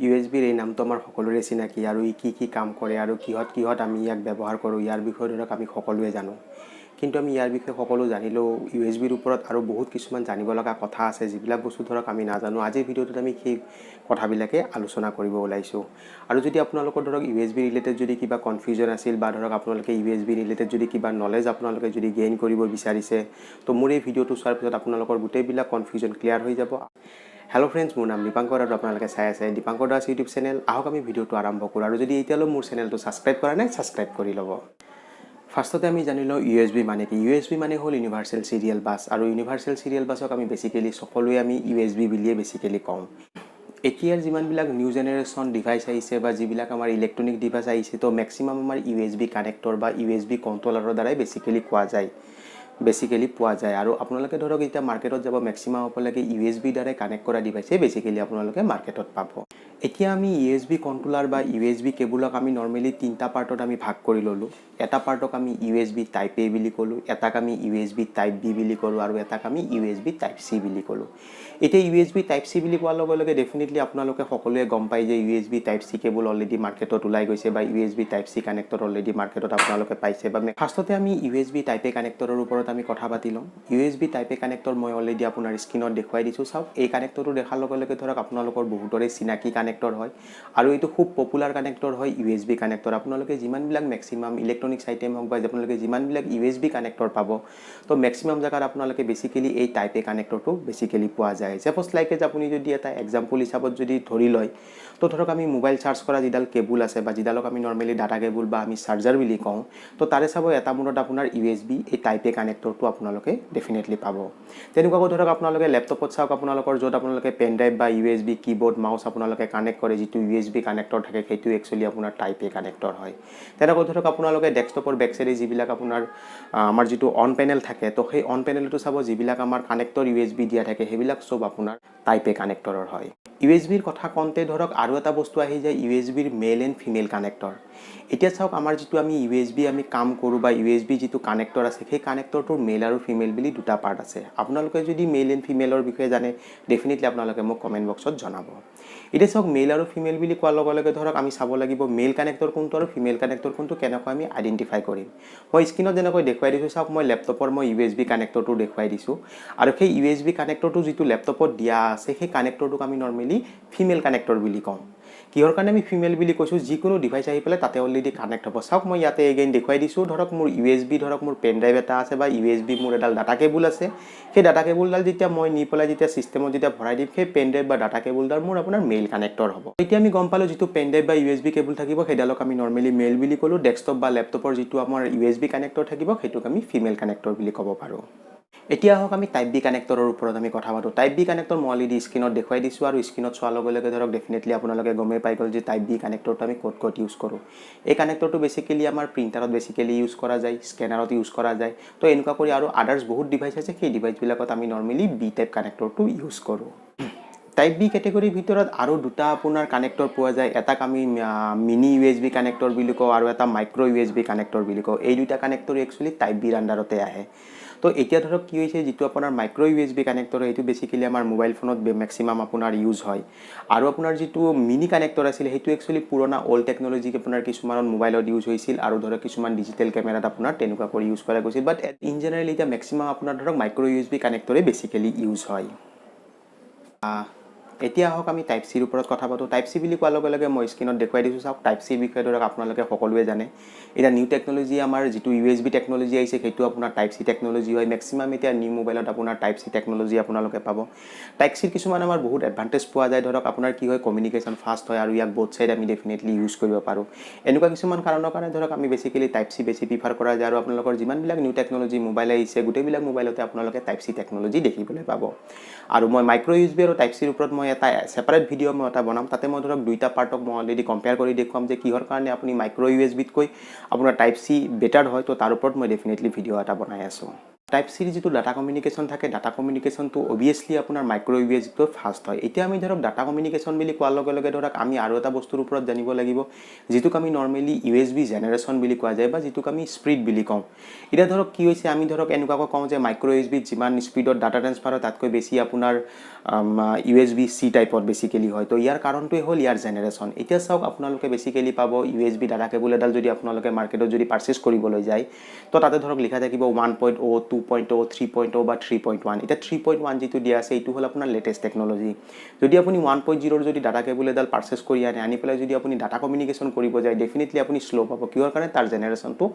ইউএছবিৰ এই নামটো আমাৰ সকলোৰে চিনাকি আৰু ই কি কাম কৰে আৰু কিহত আমি ইয়াক ব্যৱহাৰ কৰোঁ ইয়াৰ বিষয়ে ধৰক আমি সকলোৱে জানো। কিন্তু আমি ইয়াৰ বিষয়ে সকলো জানিলেও ইউএছবিৰ ওপৰত আৰু বহুত কিছুমান জানিব লগা কথা আছে যিবিলাক বস্তু ধৰক আমি নাজানো। আজিৰ ভিডিঅ'টোত আমি সেই কথাবিলাকে আলোচনা কৰিব ওলাইছোঁ। আৰু যদি আপোনালোকৰ ধৰক ইউএছবি ৰিলেটেড যদি কিবা কনফিউজন আছিল বা ধৰক আপোনালোকে ইউএছবি ৰিলেটেড যদি কিবা নলেজ আপোনালোকে যদি গেইন কৰিব বিচাৰিছে তো মোৰ এই ভিডিঅ'টো চোৱাৰ পিছত আপোনালোকৰ গোটেইবিলাক কনফিউজন ক্লিয়াৰ হৈ যাব। হেল্ল' ফ্ৰেণ্ডছ, মোৰ নাম দীপাংকৰ আৰু আপোনালোকে চাই আছে দীপাংকৰ দাস ইউটিউব চেনেল। আহক আমি ভিডিঅ'টো আৰম্ভ কৰোঁ। আৰু যদি এতিয়ালৈ মোৰ চেনেলটো ছাবস্ক্ৰাইব কৰা নাই ছাবস্ক্ৰাইব কৰি ল'ব। ফাৰ্ষ্টতে আমি জানি লওঁ ইউএছবি মানে কি। ইউএছবি মানে হ'ল ইউনিভাৰ্চেল চিৰিয়েল বাছ। আৰু ইউনিভাৰ্চেল চিৰিয়েল বাছক আমি বেছিকেলি সকলোৱে আমি ইউএছবি বুলিয়ে বেছিকেলি কওঁ। এতিয়াৰ যিমানবিলাক নিউ জেনেৰেশ্যন ডিভাইচ আহিছে বা যিবিলাক আমাৰ ইলেক্ট্ৰনিক ডিভাইচ আহিছে তো মেক্সিমাম আমাৰ ইউএছবি কানেক্টৰ বা ইউএছবি কণ্ট্ৰলাৰৰ দ্বাৰাই বেছিকেলি পোৱা যায়। আৰু আপোনালোকে ধৰক এতিয়া মাৰ্কেটত যাব মেক্সিমাম আপোনালোকে ইউএছবি দ্বাৰাই কানেক্ট কৰা ডিভাইচেই বেছিকেলি আপোনালোকে মাৰ্কেটত পাব। এতিয়া আমি ইউএছবি কণ্ট্ৰলাৰ বা ইউএছবি কেবুলক আমি নৰ্মেলি তিনিটা পাৰ্টত আমি ভাগ কৰি ল'লোঁ। এটা পাৰ্টক আমি ইউএছবি টাইপ এ বুলি ক'লোঁ, এটাক আমি ইউএছবি টাইপ বি বুলি ক'লোঁ আৰু এটাক আমি ইউএছবি টাইপ চি বুলি ক'লোঁ। এতিয়া ইউএছবি টাইপ চি বুলি কোৱাৰ লগে লগে ডেফিনেটলি আপোনালোকে সকলোৱে গম পায় যে USB type C cable already মাৰ্কেটত ওলাই গৈছে বা USB type C connector already মাৰ্কেটত আপোনালোকে পাইছে। বা ফাৰ্ষ্টতে আমি ইউএছবি টাইপ এ কানেক্টৰৰ ওপৰত আমি কথা পাতি ল'ম। ইউএছবি টাইপ এ কানেক্টৰ মই অলৰেডি আপোনাৰ স্ক্ৰীনত দেখুৱাই দিছোঁ। চাওক, এই কানেক্টৰটো দেখাৰ লগে লগে ধৰক আপোনালোকৰ বহুতৰে চিনাকি কানেক্টৰ হয় আৰু এইটো খুব পপুলাৰ কানেক্টৰ হয় ইউএছবি কানেক্টৰ। আপোনালোকে যিমানবিলাক মেক্সিমাম ইলেক্ট্ৰনিক্স আইটেম হওক বা আপোনালোকে যিমানবিলাক ইউএছবি কানেক্টৰ পাব তো মেক্সিমাম জেগাত আপোনালোকে বেছিকেলি এই টাইপ এ কানেক্টৰটো বেছিকেলি পোৱা যায়। ছাপ'জ লাইক আপুনি যদি এটা এক্সাম্পল হিচাপত যদি ধৰি লয় তো ধৰক আমি মোবাইল চাৰ্জ কৰা যিডাল কেবুল আছে বা যিডালক আমি নৰ্মেলি ডাটা কেবুল বা আমি চাৰ্জাৰ বুলি কওঁ তো তাৰে চাব এটা মূৰত আপোনাৰ ইউএছবি এই টাইপ এ কানেক্টৰটো আপোনালোকে ডেফিনেটলি পাব। তেনেকুৱাকৈ ধৰক আপোনালোকে লেপটপত চাওক, আপোনালোকৰ য'ত আপোনালোকে পেন ড্ৰাইভ বা ইউএছবি কীবৰ্ড মাউচ আপোনালোকে কানেক্ট কৰে যিটো ইউএছবি কানেক্টৰ থাকে সেইটো একচুৱেলি আপোনাৰ টাইপ এ কানেক্টৰ হয়। তেনেকৈ ধৰক আপোনালোকে ডেস্কটপৰ বেক চাইডে যিবিলাক আপোনাৰ আমাৰ যিটো অন পেনেল থাকে তো সেই অন পেনেলটো চাব যিবিলাক আমাৰ কানেক্টৰ ইউএছবি দিয়া থাকে সেইবিলাক চব আপোনাৰ টাইপ এ কানেক্টৰৰ হয়। ইউএছবিৰ কথা কওঁতে ধৰক আৰু এটা বস্তু আহি যায় ইউএছবিৰ মেল এণ্ড ফিমেল কানেক্টৰ। এতিয়া চাওক, আমাৰ যিটো আমি ইউএছবি আমি কাম কৰোঁ বা ইউএছবি যিটো কানেক্টৰ আছে সেই কানেক্টৰটোৰ মেল আৰু ফিমেল বুলি দুটা পাৰ্ট আছে। আপোনালোকে যদি মেল এণ্ড ফিমেলৰ বিষয়ে জানে ডেফিনেটলি আপোনালোকে মোক কমেণ্ট বক্সত জনাব। এতিয়া চাওক, মেল আৰু ফিমেল বুলি কোৱাৰ লগে লগে ধৰক আমি চাব লাগিব মেল কানেক্টৰ কোনটো আৰু ফিমেল কানেক্টৰ কোনটো কেনেকৈ আমি আইডেণ্টিফাই কৰিম। মই স্ক্ৰীনত যেনেকৈ দেখুৱাই দিছোঁ চাওক, মই লেপটপৰ ইউএছবি কানেক্টৰটো দেখুৱাই দিছোঁ আৰু সেই ইউএছবি কানেক্টৰটো যিটো লেপটপত দিয়া আছে সেই কানেক্টৰটোক আমি নৰ্মেলি ফিমেল কানেক্টৰ বুলি কওঁ। কিহৰ কাৰণে আমি ফিমেল বুলি কৈছোঁ, যিকোনো ডিভাইচ আহি পেলাই তাতে অলৰেডি কানেক্ট হ'ব। চাওক, মই ইয়াতে এগেইন দেখুৱাই দিছোঁ ধৰক মোৰ ইউএছবি ধৰক মোৰ পেন ড্ৰাইভ এটা আছে বা ইউএছবি মোৰ এডাল ডাটা কেবুল আছে। সেই ডাটা কেবুলডাল যেতিয়া মই নি পেলাই যেতিয়া ছিষ্টেমত যেতিয়া ভৰাই দিম সেই পেন ড্ৰাইভ বা ডাটা কেবুলডাল মোৰ আপোনাৰ মেইল কানেক্টৰ হ'ব। এতিয়া আমি গম পালোঁ যিটো পেন ড্ৰাইভ বা ইউএছবি কেবুল থাকিব সেইডালক আমি নৰ্মেলি মেইল বুলি ক'লোঁ। ডেস্কটপ বা লেপটপৰ যিটো আমাৰ ইউএছবি কানেক্টৰ থাকিব সেইটোক আমি ফিমেল কানেক্টৰ বুলি ক'ব পাৰোঁ। এতিয়া আহক আমি টাইপ বি কানেক্টৰৰ ওপৰত আমি কথা পাতোঁ। টাইপ বি কানেক্টৰ মই অলৰেডি স্ক্ৰীনত দেখুৱাই দিছোঁ আৰু স্ক্ৰীনত চোৱাৰ লগে লগে ধৰক ডেফিনেটলি আপোনালোকে গমেই পাই গ'ল যে টাইপ বি কানেক্টৰটো আমি ক'ত ইউজ কৰোঁ। এই কানেক্টৰটো বেছিকেলি আমাৰ প্ৰিণ্টাৰত বেছিকেলি ইউজ কৰা যায়, স্কেনাৰত ইউজ কৰা যায়। তো এনেকুৱা কৰি আৰু আদাৰ্ছ বহুত ডিভাইচ আছে সেই ডিভাইচবিলাকত আমি নৰ্মেলি বি টাইপ কানেক্টৰটো ইউজ কৰোঁ। টাইপ বি কেটেগৰীৰ ভিতৰত আৰু দুটা আপোনাৰ কানেক্টৰ পোৱা যায়। এটাক আমি মিনি ইউএছবি কানেক্টৰ বুলি কওঁ আৰু এটা মাইক্ৰ' ইউএছবি কানেক্টৰ বুলি কওঁ। এই দুটা কানেক্টৰ একচুৱেলি টাইপ বিৰ আণ্ডাৰতে আহে। তো এতিয়া ধৰক কি হৈছে, যিটো আপোনাৰ মাইক্ৰ' ইউএছবি কানেক্টৰ সেইটো বেছিকেলি আমাৰ মোবাইল ফোনত মেক্সিমাম আপোনাৰ ইউজ হয়। আৰু আপোনাৰ যিটো মিনি কানেক্টৰ আছিল সেইটো একচুৱেলি পুৰণা অল্ড টেকন'লজি আপোনাৰ কিছুমানত মোবাইলত ইউজ হৈছিল আৰু ধৰক কিছুমান ডিজিটেল কেমেৰাত আপোনাৰ তেনেকুৱা কৰি ইউজ কৰা গৈছিল। বাট ইন জেনেৰেল এতিয়া মেক্সিমাম আপোনাৰ ধৰক মাইক্ৰ' ইউএছবি কানেক্টৰে বেছিকেলি ইউজ হয়। এতিয়া আহক আমি টাইপ চিৰ ওপৰত কথা পাতোঁ। টাইপ চি বুলি কোৱাৰ লগে লগে মই স্ক্ৰীনত দেখুৱাই দিছোঁ চাওক, টাইপ চিৰ বিষয়ে ধৰক আপোনালোকে সকলোৱে জানে। এতিয়া নিউ টেকন'লজি আমাৰ যিটো ইউএছবি টেকন'লজি আহিছে সেইটো আপোনাৰ টাইপ চি টেকন'লজি হয়। মেক্সিমাম এতিয়া নিউ মোবাইলত আপোনাৰ টাইপ চি টেকন'লজি আপোনালোকে পাব। টাইপ চিৰ কিছুমান আমাৰ বহুত এডভান্টেজ পোৱা যায়। ধৰক আপোনাৰ কি হয়, কমিউনিকেশ্যন ফাষ্ট হয় আৰু ইয়াক বোথ চাইড আমি ডেফিনেটলি ইউজ কৰিব পাৰোঁ। এনেকুৱা কিছুমান কাৰণৰ কাৰণে ধৰক আমি বেছিকেলি টাইপ চি বেছি প্ৰিফাৰ কৰা যায়। আৰু আপোনালোকৰ যিমানবিলাক নিউ টেকন'লজি মোবাইল আহিছে গোটেইবিলাক মোবাইলতে আপোনালোকে টাইপ চি টেকন'লজি দেখিবলৈ পাব। আৰু মই মাইক্ৰ' ইউএছবি আৰু টাইপ চিৰ ওপৰত মই এটা ছেপাৰেট ভিডিঅ' মই এটা বনাম। তাতে মই ধৰক দুইটা পাৰ্টক মই অলৰেডি কম্পেয়াৰ কৰি দেখুৱাম যে কিহৰ কাৰণে আপুনি মাইক্ৰ' ইউএছবিতকৈ আপোনাৰ টাইপ চি বেটাৰ হয়। তো তাৰ ওপৰত মই ডেফিনেটলি ভিডিঅ' এটা বনাই আছোঁ। টাইপ চিৰ যিটো ডাটা কমিউনিকেশ্যন থাকে ডাটা কমিউনিকেশ্যনটো অবভিয়াছলি আপোনাৰ মাইক্ৰ' ইউএছবিটো ফাষ্ট হয় এতিয়া আমি ধৰক ডাটা কমিউনিকেশ্যন বুলি কোৱাৰ লগে লগে ধৰক আমি আৰু এটা বস্তুৰ ওপৰত জানিব লাগিব যিটোক আমি নৰ্মেলি ইউএছবি জেনেৰেশ্যন বুলি কোৱা যায় বা যিটোক আমি স্পীড বুলি কওঁ এতিয়া ধৰক কি হৈছে আমি ধৰক এনেকুৱাকৈ কওঁ যে মাইক্ৰ' ইউএছবিত যিমান স্পীডত ডাটা ট্ৰান্সফাৰ হয় তাতকৈ বেছি আপোনাৰ ইউএছবি চি টাইপত বেছিকেলি হয় তো ইয়াৰ কাৰণটোৱে হ'ল ইয়াৰ জেনেৰেশ্যন এতিয়া চাওক আপোনালোকে বেছিকেলি পাব ইউএছবি ডাটা কেবল এডাল যদি আপোনালোকে মাৰ্কেটত যদি পাৰ্চেছ কৰিবলৈ যায় তো তাতে ধৰক লিখা থাকিব 1.0 2.0 3.0 বা 3.1 এতিয়া 3.1 যিটো দিয়া আছে এইটো হ'ল আপোনাৰ লেটেষ্ট টেকন'লজি যদি আপুনি 1.0 যদি ডাটা কেবল এডাল পাৰ্চেছ কৰি আনি পেলাই যদি আপুনি ডাটা কমিউনিকেশ্যন কৰিব যায় ডেফিনেটলি আপুনি শ্ল' পাব কিহৰ কাৰণে তাৰ জেনেৰেশ্যনটো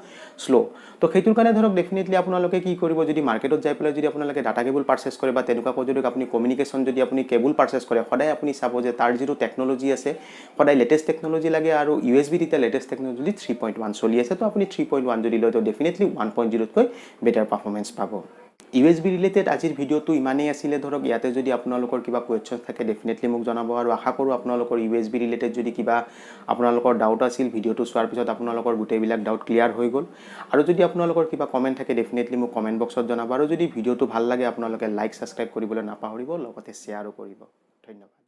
শ্ল' তো সেইটোৰ কাৰণে ধৰক ডেফিনেটলি আপোনালোকে কি কৰিব যদি মাৰ্কেটত যাই পেলাই যদি আপোনালোকে ডাটা কেবল পাৰ্চেছ কৰে বা তেনেকুৱাকৈ যদি আপুনি কমিউনিকেশ্যন যদি আপুনি কেবল পাৰ্চেছ কৰে সদায় আপুনি চাব যে তাৰ যিটো টেকন'লজি আছে সদায় লেটেষ্ট টেকন'লজি লাগে আৰু ইউএছবিত এতিয়া লেটেষ্ট টেকন'লজি 3.1 চলি আছে তো আপুনি 3.1 যদি লয় তো ডেফিনেটলি 1.0তকৈ বেটাৰ পাৰফৰ্মেঞ্চ পাব ইউএছবি ৰিলেটেড আজিৰ ভিডিঅ'টো ইমানেই আছিলে ধৰক ইয়াতে যদি আপোনালোকৰ কিবা কুৱেশ্যন থাকে ডেফিনেটলি মোক জনাব আৰু আশা কৰোঁ আপোনালোকৰ ইউএছবি ৰিলেটেড যদি কিবা আপোনালোকৰ ডাউট আছিল ভিডিঅ'টো চোৱাৰ পিছত আপোনালোকৰ গোটেইবিলাক ডাউট ক্লিয়াৰ হৈ গ'ল আৰু যদি আপোনালোকৰ কিবা কমেণ্ট থাকে ডেফিনেটলি মোক কমেণ্ট বক্সত জনাব আৰু যদি ভিডিঅ'টো ভাল লাগে আপোনালোকে লাইক ছাবস্ক্ৰাইব কৰিবলৈ নাপাহৰিব লগতে শ্বেয়াৰো কৰিব ধন্যবাদ